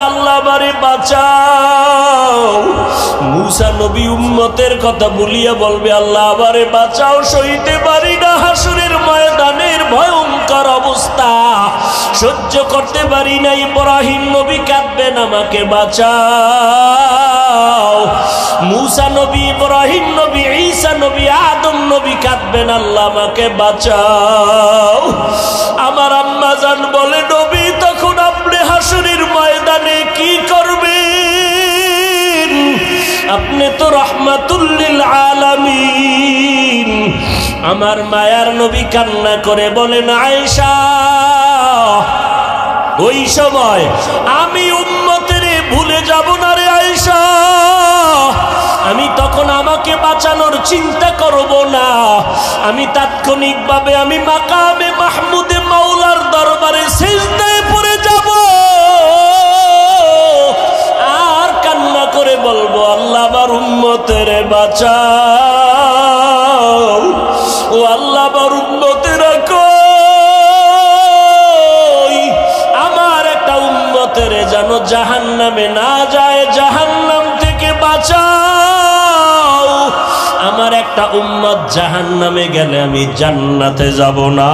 আল্লাহ বারে বাঁচাও। মুসা নবী উম্মতের কথা বলিয়া বলবে আল্লাহ বারে বাঁচাও, সইতে পারি না হাসরের ময়দানের ভয়ঙ্কর অবস্থা, সহ্য করতে পারি না। ইব্রাহিম নবী কাঁদবেন, আমাকে বাঁচাও। মুসা নবী, ইব্রাহিম নবী, ঈসা নবী, আদম নবী কাঁদবেন, আল্লাহ আমাকে বাঁচাও। আমার আম্মা জান বলে নবী তখন আপনি হাসরের ময়দানে কি করবেন? আপনি তো রাহমাতুল লিল আলামিন। আমার মায়ার নবী কান্না করে বলেন আয়েশা, ওই সময় আমি উম্মতের ভুলে যাব না রে আয়েশা, আমি তখন আমাকে বাঁচানোর চিন্তা করব না, আমি তাৎক্ষণিকভাবে আমি মাকামে মাহমুদে মাওলার দরবারে সিজদায় পড়ে যাব আর কান্না করে বলবো আল্লাহ আমার উম্মতের বাঁচাও, ও আল্লাহ আমার উম্মতের কই, আমার একটা উম্মতের যেন জাহান্নামে না যায়, জাহান্নাম থেকে বাঁচাও। আমার একটা উম্মত জাহান্নামে গেলে আমি জান্নাতে যাব না।